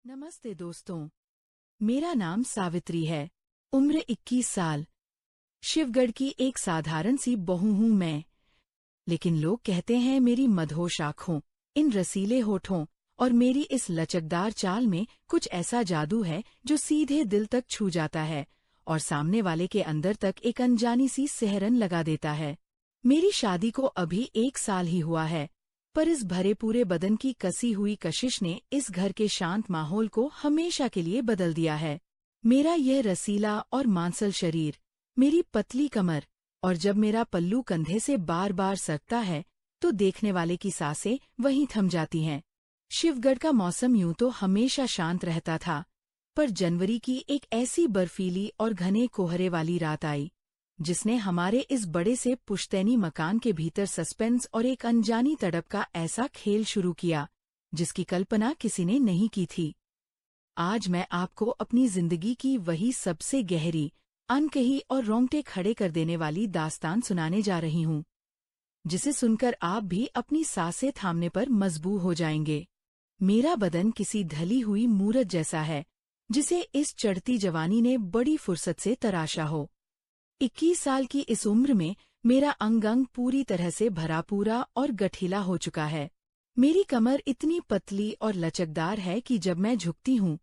नमस्ते दोस्तों, मेरा नाम सावित्री है। उम्र 21 साल। शिवगढ़ की एक साधारण सी बहू हूं मैं। लेकिन लोग कहते हैं मेरी मदहोश आँखों, इन रसीले होठों और मेरी इस लचकदार चाल में कुछ ऐसा जादू है जो सीधे दिल तक छू जाता है और सामने वाले के अंदर तक एक अनजानी सी सिहरन लगा देता है। मेरी शादी को अभी 1 साल ही हुआ है, पर इस भरे पूरे बदन की कसी हुई कशिश ने इस घर के शांत माहौल को हमेशा के लिए बदल दिया है। मेरा यह रसीला और मांसल शरीर, मेरी पतली कमर और जब मेरा पल्लू कंधे से बार बार सरकता है तो देखने वाले की सांसें वहीं थम जाती हैं। शिवगढ़ का मौसम यूं तो हमेशा शांत रहता था, पर जनवरी की एक ऐसी बर्फीली और घने कोहरे वाली रात आई जिसने हमारे इस बड़े से पुश्तैनी मकान के भीतर सस्पेंस और एक अनजानी तड़प का ऐसा खेल शुरू किया जिसकी कल्पना किसी ने नहीं की थी। आज मैं आपको अपनी जिंदगी की वही सबसे गहरी, अनकही और रोंगटे खड़े कर देने वाली दास्तान सुनाने जा रही हूं, जिसे सुनकर आप भी अपनी सांसें थामने पर मजबूर हो जाएंगे। मेरा बदन किसी ढली हुई मूरत जैसा है जिसे इस चढ़ती जवानी ने बड़ी फुर्सत से तराशा हो। 21 साल की इस उम्र में मेरा अंग अंग पूरी तरह से भरा पूरा और गठीला हो चुका है। मेरी कमर इतनी पतली और लचकदार है कि जब मैं झुकती हूँ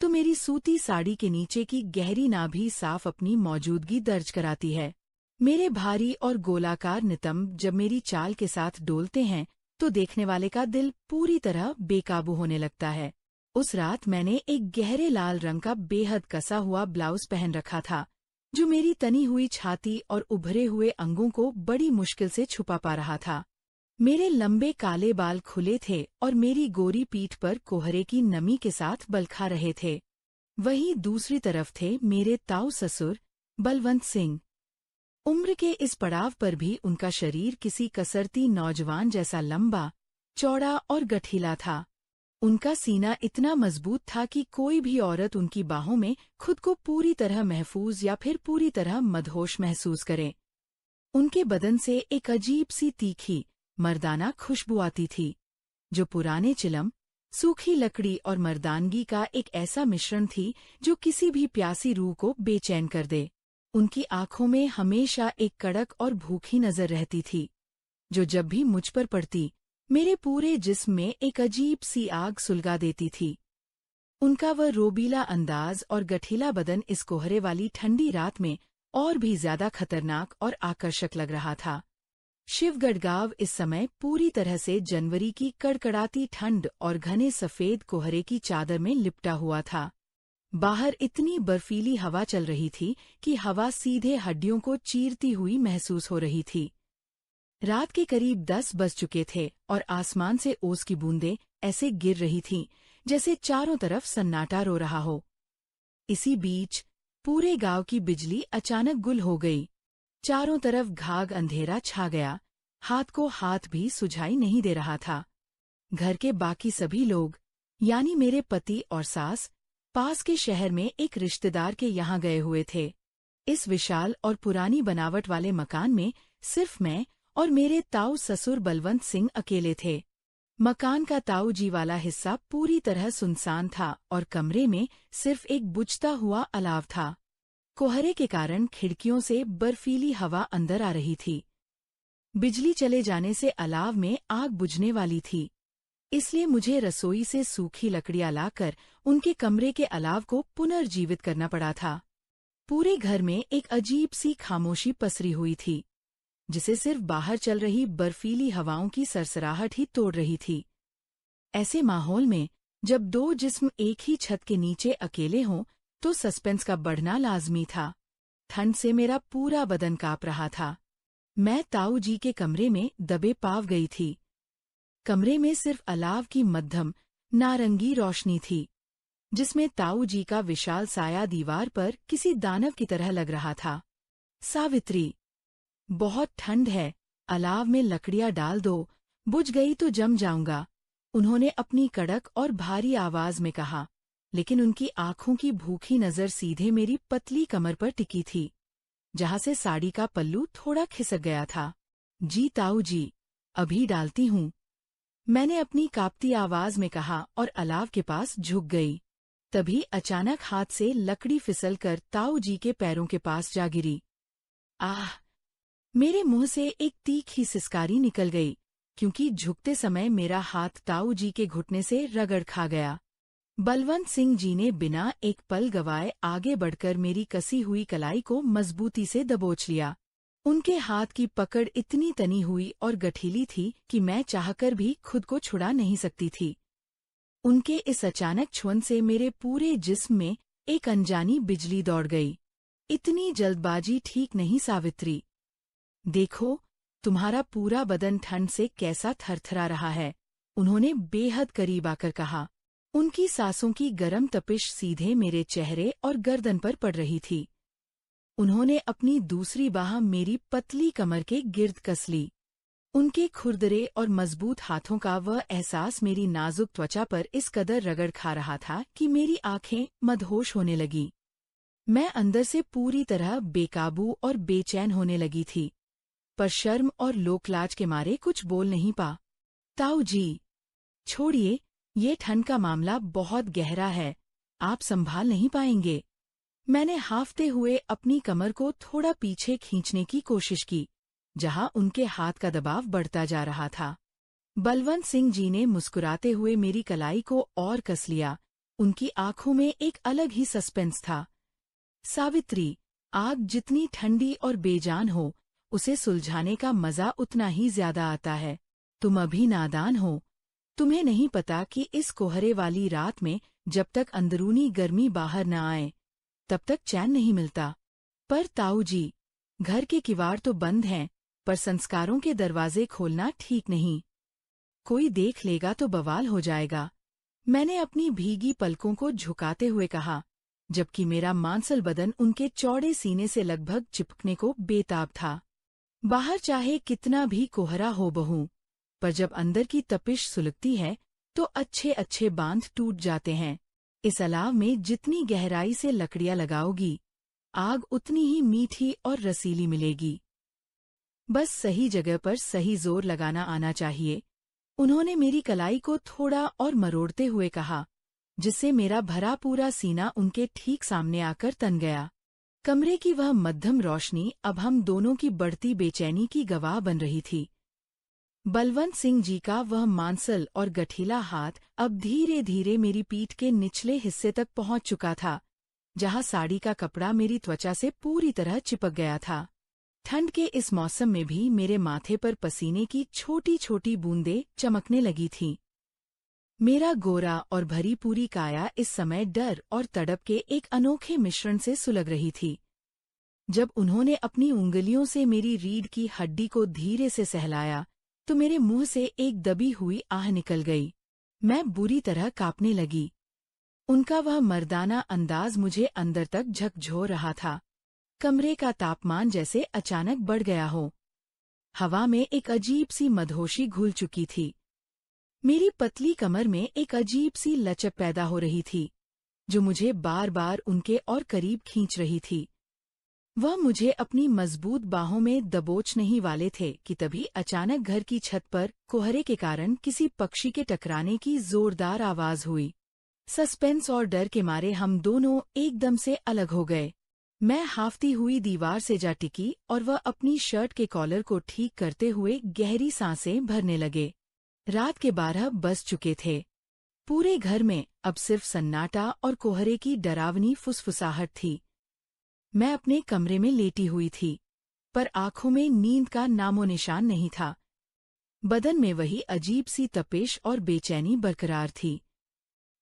तो मेरी सूती साड़ी के नीचे की गहरी नाभि साफ अपनी मौजूदगी दर्ज कराती है। मेरे भारी और गोलाकार नितंब जब मेरी चाल के साथ डोलते हैं तो देखने वाले का दिल पूरी तरह बेकाबू होने लगता है। उस रात मैंने एक गहरे लाल रंग का बेहद कसा हुआ ब्लाउज पहन रखा था जो मेरी तनी हुई छाती और उभरे हुए अंगों को बड़ी मुश्किल से छुपा पा रहा था। मेरे लंबे काले बाल खुले थे और मेरी गोरी पीठ पर कोहरे की नमी के साथ बलखा रहे थे। वहीं दूसरी तरफ थे मेरे ताऊ ससुर बलवंत सिंह। उम्र के इस पड़ाव पर भी उनका शरीर किसी कसरती नौजवान जैसा लंबा, चौड़ा और गठीला था। उनका सीना इतना मजबूत था कि कोई भी औरत उनकी बाहों में खुद को पूरी तरह महफूज या फिर पूरी तरह मदहोश महसूस करे। उनके बदन से एक अजीब सी तीखी, मर्दाना खुशबू आती थी, जो पुराने चिलम, सूखी लकड़ी और मर्दानगी का एक ऐसा मिश्रण थी जो किसी भी प्यासी रूह को बेचैन कर दे। उनकी आंखों में हमेशा एक कड़क और भूखी नजर रहती थी, जो जब भी मुझ पर पड़ती मेरे पूरे जिस्म में एक अजीब सी आग सुलगा देती थी। उनका वह रोबीला अंदाज और गठीला बदन इस कोहरे वाली ठंडी रात में और भी ज्यादा खतरनाक और आकर्षक लग रहा था। शिवगढ़ गांव इस समय पूरी तरह से जनवरी की कड़कड़ाती ठंड और घने सफेद कोहरे की चादर में लिपटा हुआ था। बाहर इतनी बर्फीली हवा चल रही थी कि हवा सीधे हड्डियों को चीरती हुई महसूस हो रही थी। रात के करीब 10 बज चुके थे और आसमान से ओस की बूंदें ऐसे गिर रही थीं जैसे चारों तरफ सन्नाटा रो रहा हो। इसी बीच पूरे गांव की बिजली अचानक गुल हो गई। चारों तरफ घाघ अंधेरा छा गया, हाथ को हाथ भी सुझाई नहीं दे रहा था। घर के बाकी सभी लोग, यानी मेरे पति और सास, पास के शहर में एक रिश्तेदार के यहाँ गए हुए थे। इस विशाल और पुरानी बनावट वाले मकान में सिर्फ मैं और मेरे ताऊ ससुर बलवंत सिंह अकेले थे। मकान का ताऊ जी वाला हिस्सा पूरी तरह सुनसान था और कमरे में सिर्फ एक बुझता हुआ अलाव था। कोहरे के कारण खिड़कियों से बर्फीली हवा अंदर आ रही थी। बिजली चले जाने से अलाव में आग बुझने वाली थी, इसलिए मुझे रसोई से सूखी लकड़ियां लाकर उनके कमरे के अलाव को पुनर्जीवित करना पड़ा था। पूरे घर में एक अजीब सी खामोशी पसरी हुई थी, जिसे सिर्फ बाहर चल रही बर्फीली हवाओं की सरसराहट ही तोड़ रही थी। ऐसे माहौल में जब दो जिस्म एक ही छत के नीचे अकेले हों तो सस्पेंस का बढ़ना लाजमी था। ठंड से मेरा पूरा बदन कांप रहा था। मैं ताऊ जी के कमरे में दबे पाव गई थी। कमरे में सिर्फ अलाव की मध्यम, नारंगी रोशनी थी, जिसमें ताऊ जी का विशाल साया दीवार पर किसी दानव की तरह लग रहा था। सावित्री, बहुत ठंड है, अलाव में लकड़ियां डाल दो, बुझ गई तो जम जाऊंगा, उन्होंने अपनी कड़क और भारी आवाज में कहा, लेकिन उनकी आंखों की भूखी नजर सीधे मेरी पतली कमर पर टिकी थी, जहां से साड़ी का पल्लू थोड़ा खिसक गया था। जी ताऊ जी, अभी डालती हूँ, मैंने अपनी कांपती आवाज में कहा और अलाव के पास झुक गई। तभी अचानक हाथ से लकड़ी फिसलकर ताऊ जी के पैरों के पास जा गिरी। आह! मेरे मुंह से एक तीखी सिसकारी निकल गई, क्योंकि झुकते समय मेरा हाथ ताऊ जी के घुटने से रगड़ खा गया। बलवंत सिंह जी ने बिना एक पल गवाए आगे बढ़कर मेरी कसी हुई कलाई को मजबूती से दबोच लिया। उनके हाथ की पकड़ इतनी तनी हुई और गठीली थी कि मैं चाहकर भी खुद को छुड़ा नहीं सकती थी। उनके इस अचानक छुअन से मेरे पूरे जिस्म में एक अनजानी बिजली दौड़ गई। इतनी जल्दबाजी ठीक नहीं सावित्री। देखो, तुम्हारा पूरा बदन ठंड से कैसा थरथरा रहा है, उन्होंने बेहद करीब आकर कहा। उनकी सांसों की गर्म तपिश सीधे मेरे चेहरे और गर्दन पर पड़ रही थी। उन्होंने अपनी दूसरी बाह मेरी पतली कमर के गिर्द कस ली। उनके खुरदरे और मजबूत हाथों का वह एहसास मेरी नाजुक त्वचा पर इस कदर रगड़ खा रहा था कि मेरी आंखें मदहोश होने लगी। मैं अंदर से पूरी तरह बेकाबू और बेचैन होने लगी थी, पर शर्म और लोकलाज के मारे कुछ बोल नहीं पा। ताऊ जी, छोड़िए, ये ठंड का मामला बहुत गहरा है, आप संभाल नहीं पाएंगे। मैंने हांफते हुए अपनी कमर को थोड़ा पीछे खींचने की कोशिश की, जहां उनके हाथ का दबाव बढ़ता जा रहा था। बलवंत सिंह जी ने मुस्कुराते हुए मेरी कलाई को और कस लिया। उनकी आंखों में एक अलग ही सस्पेंस था। सावित्री, आग जितनी ठंडी और बेजान हो, उसे सुलझाने का मजा उतना ही ज्यादा आता है। तुम अभी नादान हो। तुम्हें नहीं पता कि इस कोहरे वाली रात में जब तक अंदरूनी गर्मी बाहर न आए, तब तक चैन नहीं मिलता। पर ताऊ जी, घर के किवाड़ तो बंद हैं, पर संस्कारों के दरवाजे खोलना ठीक नहीं। कोई देख लेगा तो बवाल हो जाएगा। मैंने अपनी भीगी पलकों को झुकाते हुए कहा, जबकि मेरा मांसल बदन उनके चौड़े सीने से लगभग चिपकने को बेताब था। बाहर चाहे कितना भी कोहरा हो बहू, पर जब अंदर की तपिश सुलगती है तो अच्छे अच्छे बांध टूट जाते हैं। इस अलाव में जितनी गहराई से लकड़ियां लगाओगी, आग उतनी ही मीठी और रसीली मिलेगी। बस सही जगह पर सही जोर लगाना आना चाहिए। उन्होंने मेरी कलाई को थोड़ा और मरोड़ते हुए कहा, जिससे मेरा भरा पूरा सीना उनके ठीक सामने आकर तन गया। कमरे की वह मध्यम रोशनी अब हम दोनों की बढ़ती बेचैनी की गवाह बन रही थी। बलवंत सिंह जी का वह मांसल और गठीला हाथ अब धीरे धीरे मेरी पीठ के निचले हिस्से तक पहुंच चुका था, जहां साड़ी का कपड़ा मेरी त्वचा से पूरी तरह चिपक गया था। ठंड के इस मौसम में भी मेरे माथे पर पसीने की छोटी छोटी बूंदें चमकने लगी थीं। मेरा गोरा और भरी पूरी काया इस समय डर और तड़प के एक अनोखे मिश्रण से सुलग रही थी। जब उन्होंने अपनी उंगलियों से मेरी रीढ़ की हड्डी को धीरे से सहलाया, तो मेरे मुंह से एक दबी हुई आह निकल गई। मैं बुरी तरह कांपने लगी। उनका वह मर्दाना अंदाज मुझे अंदर तक झकझोर रहा था। कमरे का तापमान जैसे अचानक बढ़ गया हो। हवा में एक अजीब सी मदहोशी घुल चुकी थी। मेरी पतली कमर में एक अजीब सी लचक पैदा हो रही थी, जो मुझे बार बार उनके और करीब खींच रही थी। वह मुझे अपनी मजबूत बाहों में दबोचने ही वाले थे कि तभी अचानक घर की छत पर कोहरे के कारण किसी पक्षी के टकराने की जोरदार आवाज हुई। सस्पेंस और डर के मारे हम दोनों एकदम से अलग हो गए। मैं हाफती हुई दीवार से जा टिकी और वह अपनी शर्ट के कॉलर को ठीक करते हुए गहरी सांसें भरने लगे। रात के 12 बज चुके थे। पूरे घर में अब सिर्फ सन्नाटा और कोहरे की डरावनी फुसफुसाहट थी। मैं अपने कमरे में लेटी हुई थी, पर आंखों में नींद का नामो निशान नहीं था। बदन में वही अजीब सी तपिश और बेचैनी बरकरार थी।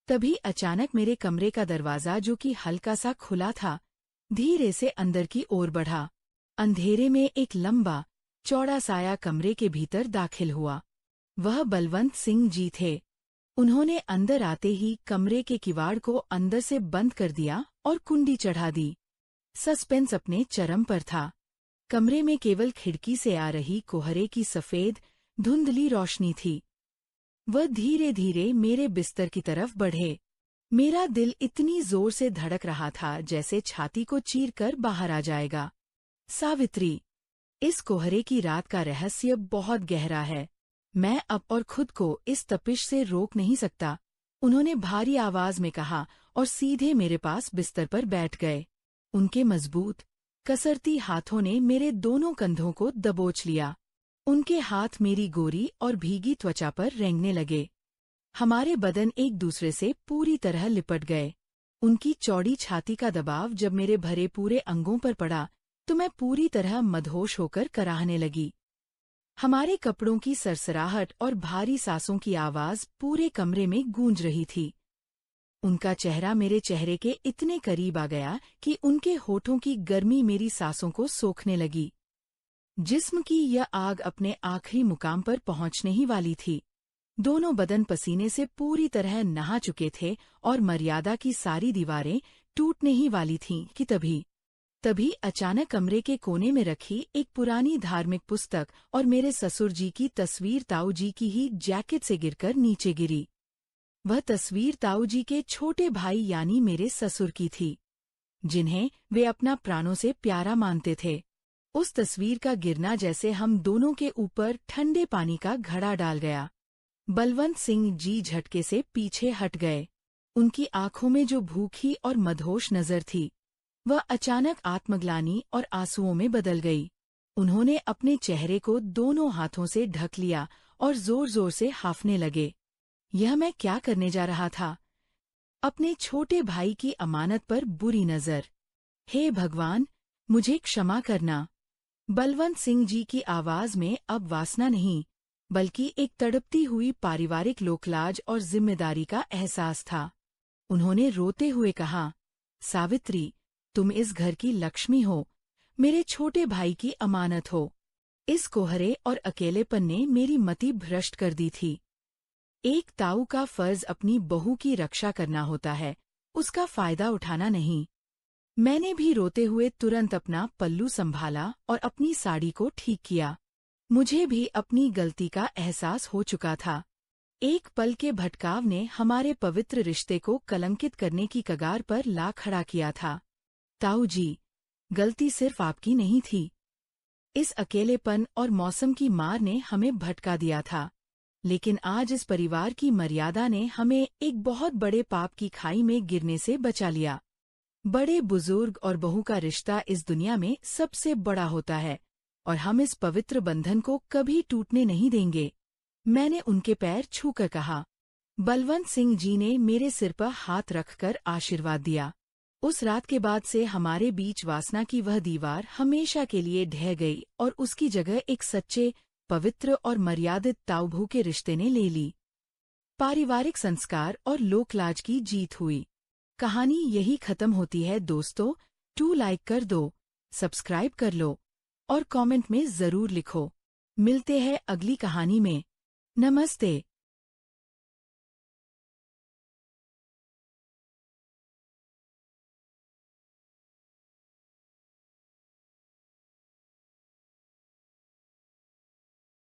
तभी अचानक मेरे कमरे का दरवाजा, जो कि हल्का सा खुला था, धीरे से अंदर की ओर बढ़ा। अंधेरे में एक लंबा, चौड़ा साया कमरे के भीतर दाखिल हुआ। वह बलवंत सिंह जी थे। उन्होंने अंदर आते ही कमरे के किवाड़ को अंदर से बंद कर दिया और कुंडी चढ़ा दी। सस्पेंस अपने चरम पर था। कमरे में केवल खिड़की से आ रही कोहरे की सफेद, धुंधली रोशनी थी। वह धीरे धीरे मेरे बिस्तर की तरफ बढ़े। मेरा दिल इतनी जोर से धड़क रहा था जैसे छाती को चीरकर बाहर आ जाएगा। सावित्री, इस कोहरे की रात का रहस्य बहुत गहरा है। मैं अब और खुद को इस तपिश से रोक नहीं सकता, उन्होंने भारी आवाज में कहा और सीधे मेरे पास बिस्तर पर बैठ गए। उनके मजबूत, कसरती हाथों ने मेरे दोनों कंधों को दबोच लिया। उनके हाथ मेरी गोरी और भीगी त्वचा पर रेंगने लगे। हमारे बदन एक दूसरे से पूरी तरह लिपट गए। उनकी चौड़ी छाती का दबाव जब मेरे भरे पूरे अंगों पर पड़ा तो मैं पूरी तरह मदहोश होकर कराहने लगी। हमारे कपड़ों की सरसराहट और भारी सांसों की आवाज पूरे कमरे में गूंज रही थी। उनका चेहरा मेरे चेहरे के इतने करीब आ गया कि उनके होठों की गर्मी मेरी सांसों को सोखने लगी। जिस्म की यह आग अपने आखिरी मुकाम पर पहुंचने ही वाली थी। दोनों बदन पसीने से पूरी तरह नहा चुके थे और मर्यादा की सारी दीवारें टूटने ही वाली थीं कि तभी अचानक कमरे के कोने में रखी एक पुरानी धार्मिक पुस्तक और मेरे ससुर जी की तस्वीर ताऊ जी की ही जैकेट से गिरकर नीचे गिरी। वह तस्वीर ताऊ जी के छोटे भाई यानी मेरे ससुर की थी, जिन्हें वे अपना प्राणों से प्यारा मानते थे। उस तस्वीर का गिरना जैसे हम दोनों के ऊपर ठंडे पानी का घड़ा डाल गया। बलवंत सिंह जी झटके से पीछे हट गए। उनकी आंखों में जो भूखी और मदहोश नजर थी, वह अचानक आत्मग्लानि और आंसुओं में बदल गई। उन्होंने अपने चेहरे को दोनों हाथों से ढक लिया और जोर जोर से हांफने लगे। यह मैं क्या करने जा रहा था? अपने छोटे भाई की अमानत पर बुरी नजर। हे भगवान, मुझे क्षमा करना। बलवंत सिंह जी की आवाज में अब वासना नहीं, बल्कि एक तड़पती हुई पारिवारिक लोकलाज और जिम्मेदारी का एहसास था। उन्होंने रोते हुए कहा, सावित्री, तुम इस घर की लक्ष्मी हो, मेरे छोटे भाई की अमानत हो। इस कोहरे और अकेलेपन ने मेरी मति भ्रष्ट कर दी थी। एक ताऊ का फर्ज अपनी बहू की रक्षा करना होता है, उसका फायदा उठाना नहीं। मैंने भी रोते हुए तुरंत अपना पल्लू संभाला और अपनी साड़ी को ठीक किया। मुझे भी अपनी गलती का एहसास हो चुका था। एक पल के भटकाव ने हमारे पवित्र रिश्ते को कलंकित करने की कगार पर ला खड़ा किया था। ताऊ जी, गलती सिर्फ आपकी नहीं थी। इस अकेलेपन और मौसम की मार ने हमें भटका दिया था, लेकिन आज इस परिवार की मर्यादा ने हमें एक बहुत बड़े पाप की खाई में गिरने से बचा लिया। बड़े बुजुर्ग और बहू का रिश्ता इस दुनिया में सबसे बड़ा होता है और हम इस पवित्र बंधन को कभी टूटने नहीं देंगे। मैंने उनके पैर छूकर कहा। बलवंत सिंह जी ने मेरे सिर पर हाथ रखकर आशीर्वाद दिया। उस रात के बाद से हमारे बीच वासना की वह दीवार हमेशा के लिए ढह गई और उसकी जगह एक सच्चे, पवित्र और मर्यादित ताऊ-बहू के रिश्ते ने ले ली। पारिवारिक संस्कार और लोकलाज की जीत हुई। कहानी यही खत्म होती है दोस्तों। लाइक कर दो, सब्सक्राइब कर लो और कमेंट में जरूर लिखो। मिलते हैं अगली कहानी में। नमस्ते।